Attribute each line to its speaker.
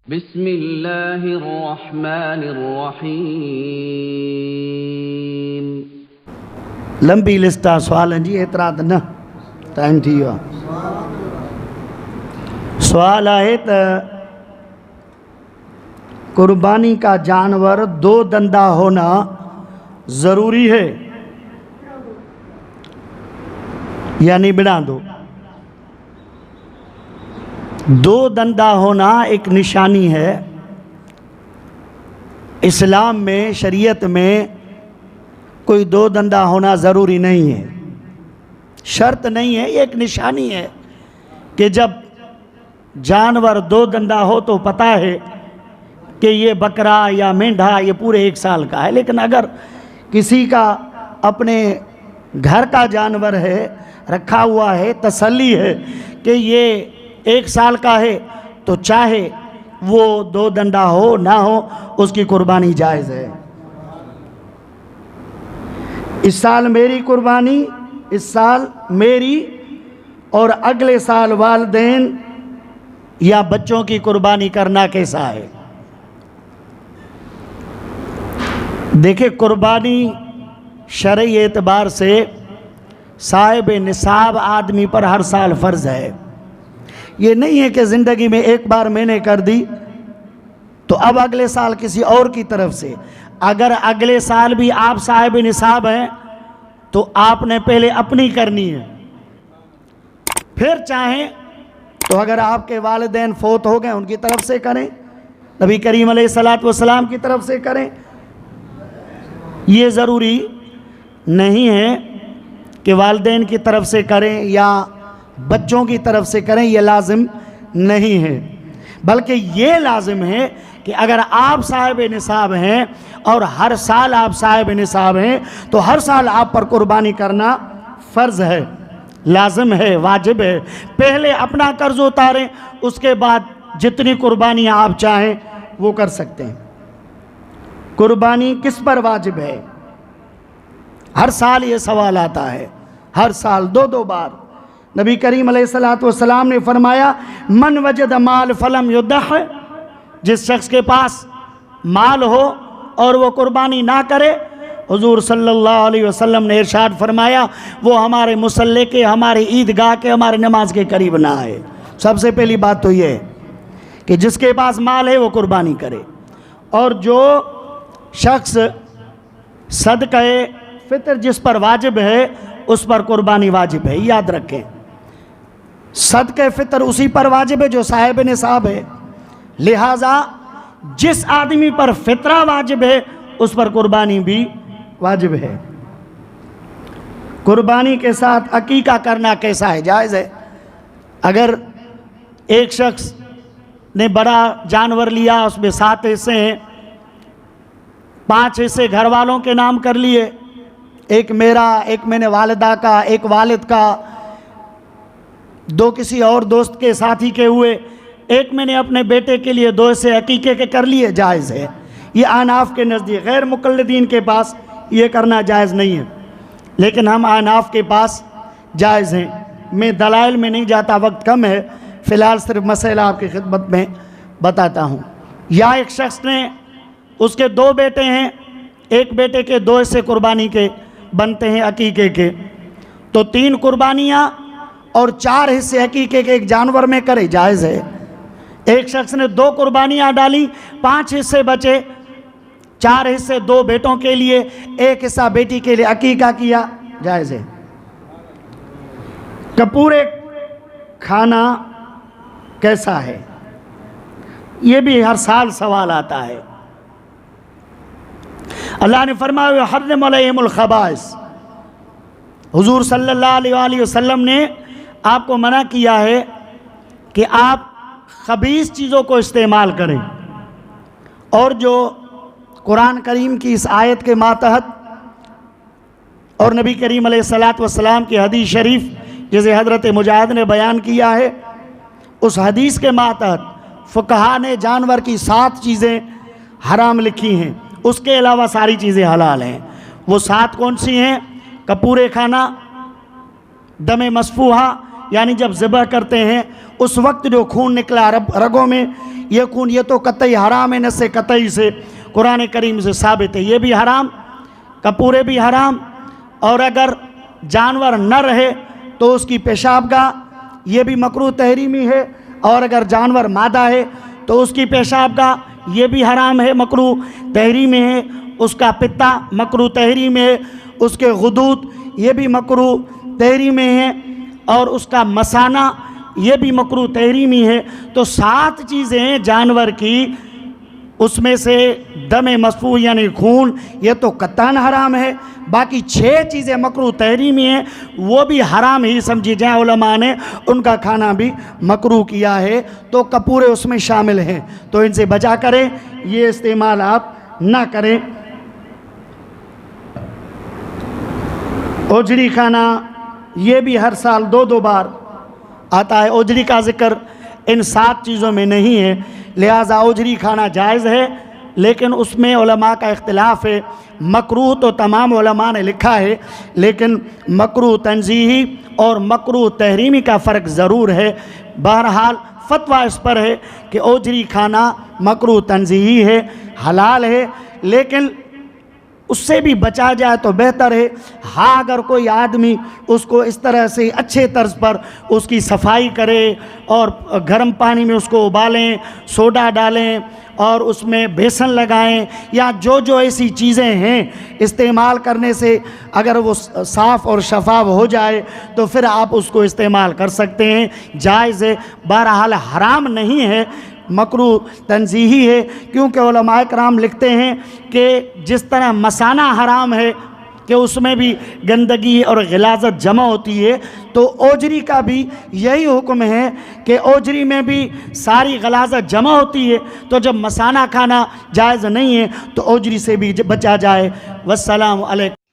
Speaker 1: بسم اللہ الرحمن الرحیم.
Speaker 2: لمبی لسٹ آ سوالن جی اعتراض نہ ٹائم تھی ویو. سوال ہے تو قربانی کا جانور دو دندہ ہونا ضروری ہے یعنی بنا دو دندہ ہونا ایک نشانی ہے. اسلام میں شریعت میں کوئی دو دندہ ہونا ضروری نہیں ہے، شرط نہیں ہے، یہ ایک نشانی ہے کہ جب جانور دو دندہ ہو تو پتہ ہے کہ یہ بکرا یا مینڈھا یہ پورے ایک سال کا ہے. لیکن اگر کسی کا اپنے گھر کا جانور ہے، رکھا ہوا ہے، تسلی ہے کہ یہ ایک سال کا ہے، تو چاہے وہ دو دندہ ہو نہ ہو اس کی قربانی جائز ہے. اس سال میری قربانی، اس سال میری اور اگلے سال والدین یا بچوں کی قربانی کرنا کیسا ہے؟ دیکھیں، قربانی شرعی اعتبار سے صاحب نصاب آدمی پر ہر سال فرض ہے. یہ نہیں ہے کہ زندگی میں ایک بار میں نے کر دی تو اب اگلے سال کسی اور کی طرف سے. اگر اگلے سال بھی آپ صاحب نصاب ہیں تو آپ نے پہلے اپنی کرنی ہے، پھر چاہیں تو اگر آپ کے والدین فوت ہو گئے ان کی طرف سے کریں، نبی کریم علیہ السلام کی طرف سے کریں. یہ ضروری نہیں ہے کہ والدین کی طرف سے کریں یا بچوں کی طرف سے کریں، یہ لازم نہیں ہے. بلکہ یہ لازم ہے کہ اگر آپ صاحب نصاب ہیں اور ہر سال آپ صاحب نصاب ہیں تو ہر سال آپ پر قربانی کرنا فرض ہے، لازم ہے، واجب ہے. پہلے اپنا قرض اتاریں، اس کے بعد جتنی قربانی آپ چاہیں وہ کر سکتے ہیں. قربانی کس پر واجب ہے؟ ہر سال یہ سوال آتا ہے، ہر سال دو بار. نبی کریم علیہ السلام نے فرمایا من وجد مال فلم یضح، جس شخص کے پاس مال ہو اور وہ قربانی نہ کرے، حضور صلی اللہ علیہ وسلم نے ارشاد فرمایا وہ ہمارے مصلی کے، ہمارے عیدگاہ کے، ہمارے نماز کے قریب نہ آئے. سب سے پہلی بات تو یہ ہے کہ جس کے پاس مال ہے وہ قربانی کرے. اور جو شخص صدقہ فطر جس پر واجب ہے اس پر قربانی واجب ہے. یاد رکھیں، صدقہ فطر اسی پر واجب ہے جو صاحب نصاب ہے، لہٰذا جس آدمی پر فطرہ واجب ہے اس پر قربانی بھی واجب ہے. قربانی کے ساتھ عقیقہ کرنا کیسا ہے؟ جائز ہے. اگر ایک شخص نے بڑا جانور لیا، اس میں 7 حصے ہیں، 5 حصے گھر والوں کے نام کر لیے، ایک میرا، ایک میں نے والدہ کا، ایک والد کا، 2 کسی اور دوست کے ساتھی کے ہوئے، ایک میں نے اپنے بیٹے کے لیے 2 حصے عقیقے کے کر لیے، جائز ہے. یہ احناف کے نزدیک، غیر مقلدین کے پاس یہ کرنا جائز نہیں ہے، لیکن ہم احناف کے پاس جائز ہیں. میں دلائل میں نہیں جاتا، وقت کم ہے، فی الحال صرف مسئلہ آپ کی خدمت میں بتاتا ہوں. یا ایک شخص نے، اس کے 2 بیٹے ہیں، ایک بیٹے کے 2 حصے قربانی کے بنتے ہیں عقیقے کے، تو 3 قربانیاں اور 4 حصے عقیقے کے ایک جانور میں کرے، جائز ہے. ایک شخص نے 2 قربانیاں ڈالی، 5 حصے بچے، 4 حصے 2 بیٹوں کے لیے، 1 حصہ بیٹی کے لیے عقیقہ کیا، جائز ہے. کپورے کھانا کیسا ہے؟ یہ بھی ہر سال سوال آتا ہے. اللہ نے فرمایا وَحَرِّمَ عَلَيْهِمُ الْخَبَائِثَ، حضور صلی اللہ علیہ وسلم نے آپ کو منع کیا ہے کہ آپ خبیث چیزوں کو استعمال کریں. اور جو قرآن کریم کی اس آیت کے ماتحت اور نبی کریم علیہ السلام کی حدیث شریف جسے حضرت مجاہد نے بیان کیا ہے، اس حدیث کے ماتحت فقہا نے جانور کی 7 چیزیں حرام لکھی ہیں، اس کے علاوہ ساری چیزیں حلال ہیں. وہ 7 کون سی ہیں؟ کپورے کھانا، دم مسفوحہ یعنی جب ذبح کرتے ہیں اس وقت جو خون نکلا رگوں میں، یہ خون یہ تو قطعی حرام ہے، نص قطعی سے قرآن کریم سے ثابت ہے، یہ بھی حرام، کپورے بھی حرام، اور اگر جانور نہ رہے تو اس کی پیشاب گاہ یہ بھی مکروہ تحریمی ہے، اور اگر جانور مادہ ہے تو اس کی پیشاب گاہ یہ بھی حرام ہے، مکروہ تحریمی ہے، اس کا پتا مکروہ تحریمی ہے، اس کے غدود یہ بھی مکروہ تحریمی ہے، اور اس کا مثانہ یہ بھی مکروہ تحریمی ہے۔ تو 7 چیزیں ہیں جانور کی، اس میں سے دم مسفوح یعنی خون یہ تو قطعاً حرام ہے، باقی 6 چیزیں مکروہ تحریمی ہیں، وہ بھی حرام ہی سمجھی جائیں، علماء نے ان کا کھانا بھی مکروہ کیا ہے، تو کپورے اس میں شامل ہیں، تو ان سے بچا کریں، یہ استعمال آپ نہ کریں۔ اوجری کھانا یہ بھی ہر سال 2 بار آتا ہے، اوجری کا ذکر ان 7 چیزوں میں نہیں ہے، لہٰذا اوجری کھانا جائز ہے، لیکن اس میں علماء کا اختلاف ہے۔ مکروہ تو تمام علماء نے لکھا ہے، لیکن مکروہ تنزیہی اور مکروہ تحریمی کا فرق ضرور ہے۔ بہرحال فتویٰ اس پر ہے کہ اوجری کھانا مکروہ تنزیہی ہے، حلال ہے، لیکن اس سے بھی بچا جائے تو بہتر ہے۔ ہاں اگر کوئی آدمی اس کو اس طرح سے اچھے طرز پر اس کی صفائی کرے اور گرم پانی میں اس کو ابالیں، سوڈا ڈالیں اور اس میں بیسن لگائیں، یا جو ایسی چیزیں ہیں استعمال کرنے سے اگر وہ صاف اور شفاف ہو جائے تو پھر آپ اس کو استعمال کر سکتے ہیں، جائز ہے، بہرحال حرام نہیں ہے، مکروہ تنزیہی ہے، کیونکہ علماء کرام لکھتے ہیں کہ جس طرح مثانہ حرام ہے کہ اس میں بھی گندگی اور غلاظت جمع ہوتی ہے، تو اوجری کا بھی یہی حکم ہے کہ اوجری میں بھی ساری غلاظت جمع ہوتی ہے، تو جب مثانہ کھانا جائز نہیں ہے تو اوجری سے بھی بچا جائے۔ والسلام علیکم۔